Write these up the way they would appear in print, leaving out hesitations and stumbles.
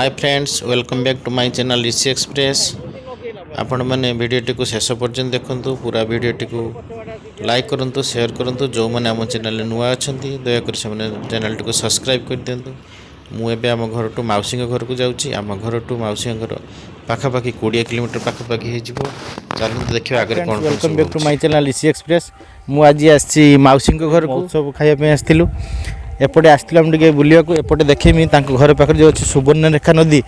Hi friends welcome back to my channel Rishi Express. आपण मैंने वीडियोटी को शेष पर्यंत देखंतु पूरा वीडियोटी को लाइक करंतु शेयर करंतु जो मैंने आम चैनल नुआ अच्छा दयाकोरी से चैनल को सब्सक्राइब कर दिंतु। मुझे आम घर टू मौसी घर को जाऊँगी। आम घर टू मौसी घर पाखापाखि 20 किलोमीटर पाखापाखि हो चलते देखिए आगे कौन। Welcome back to my channel Rishi Express. मुझे आज मौसी घर को सब खायापी आसलु। एपटे आसलु टे बुलाया एपटे देखेमी घर पाखे जो अच्छी सुवर्णरेखा नदी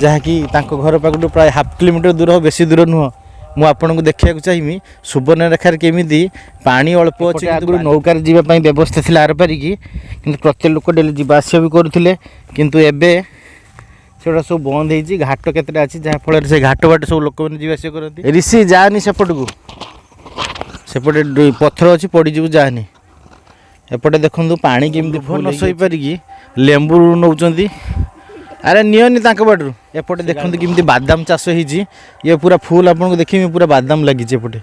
जहाँकि घर पाख प्राय हाफ किलोमीटर दूर हो बेसी दूर नुह। मुझे देखा चाहिए सुवर्णरेखार केमी पानी अल्प अच्छे आगुरी नौकार जावाई व्यवस्था थी आर पारिकी कि प्रत्येक लोक डेली जावास भी करुले किंतु एबे से सब बंद हो घाट केतटा अच्छी जहाँफल से घाट बाट सब लोक मैंने जावास करते। ऋषि जानी सेपट को सेपटे पत्थर अच्छी पड़ीजु जानी। एपटे देखो पानी केमी फुल न सही पारिकी लेंबू नौकरी। अरे नियनी बाटू एपटे देखते किमी बादाम चाष होती ये पूरा फुल आपको देखिए पूरा बादाम लगी एपटे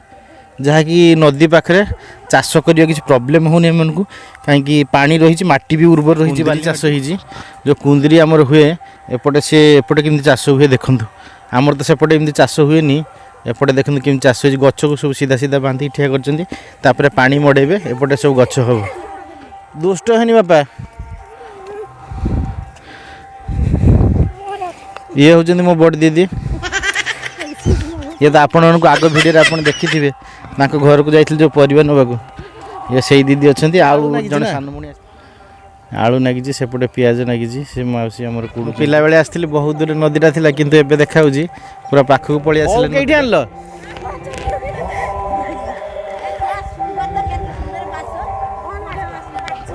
जहाँकि नदी पाखे चाष करने किसी प्रोब्लेम होनी एम को कहीं पानी रही माटी भी उर्वर रही बाली चाष होती जो कुंदरी आमर हुए एपटे से एपटे केमी चाष हुए देखूँ आमर तो सेपटे एमती चाष हुए एपटे देखते केमी चाष हो गछ को सब सीधा सीधा बांधिक ठिया कर पानी मड़ेबे एपटे सब गछ हम दुष्ट है बापा। ये हूँ मो बड़ दीदी ये तो आपण आग भिडियो आप देखी थे घर को जाइए जो परिवार नवाक ये से दीदी अच्छा जन सानमुनी आलू नागिजी सेपटे पियाज नागिजी से मौसी आमर कूड़ पिला बेले आसती बहुत दूर नदीटा था किंतु एबे देखा पूरा पाखक पलि आसिले। आनल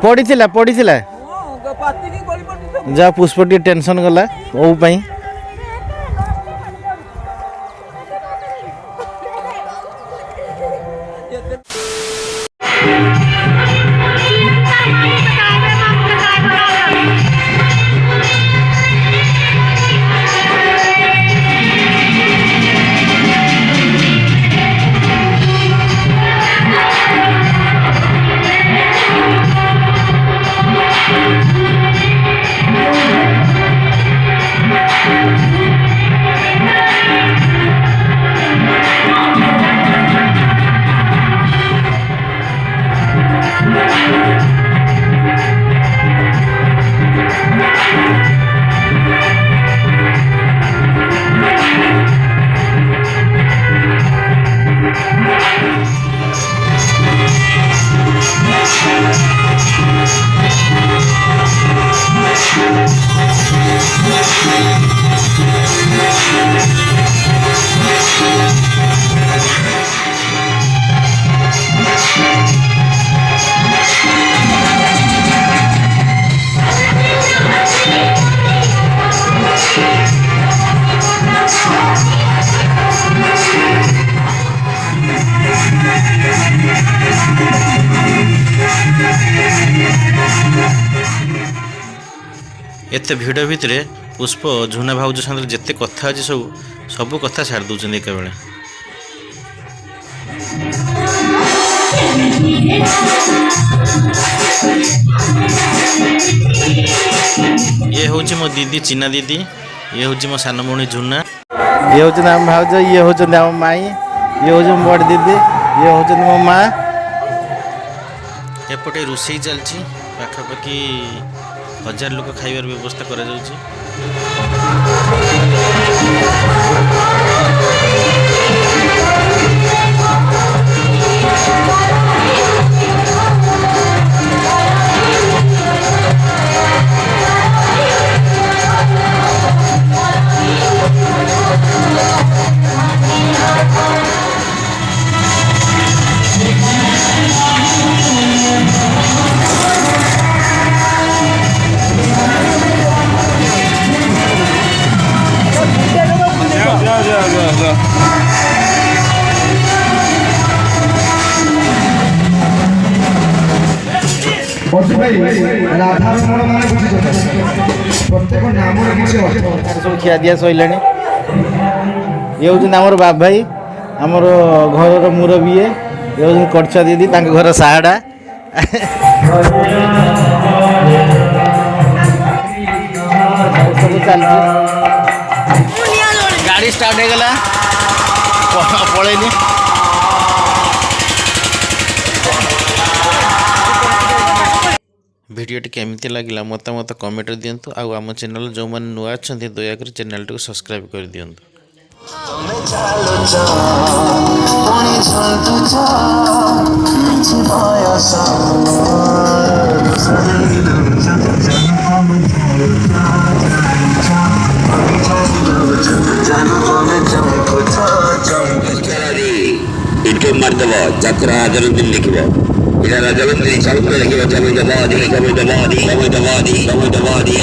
पड़ी पड़ी जा पुष्प टी टेंशन गला ओ पाई एते भिड़ भितर पुष्प झुना भाउज साथ जिते कथा अच्छे सब कथा छाड़ दौरान एक बेले। ये हूँ मो दीदी चिना दीदी ये हूँ मो सान भौणी झुना ये हूँ आम भाउज ये हूँ आम माई ये हूँ मो बड़ दीदी ये हूँ मो माँ। एपटे रोषे चलती पाखापाखि 1000 लोक खाइबार व्यवस्था करा जाउची। सब खिया दिया सैला ये हूँ आमर बाप भाई आमर घर मुरबी ये हूँ कड़छा दीदी घर साहड़ा ସବୁ ଚାଲିଛି। ଗାଡ଼ି ଷ୍ଟାର୍ଟ ହେଇଗଲା ପଳେଇନି। ভিডিওটি কেমিতি লাগিলা মতামত কমেন্টরে দিয়ন্তু ଆଉ ଆମ ଚ୍ୟାନେଲ ଯେଉଁମାନେ ନୂଆ ଅଛନ୍ତି ଦୟାକରି ଚ୍ୟାନେଲଟିକୁ ସବସ୍କ୍ରାଇବ୍ କରିଦିଅନ୍ତୁ। ତମେ ଚାଲୁଛ ପୁଣି ଝୁଣ୍ଟୁଛ କିଛି ବୟସ इनके मर्तबा जत्रा जन्मदिन लिखब इधर जन्मदिन सब लिखब जमीदवादी जमीदवादी जमीदवादी जमीदवादी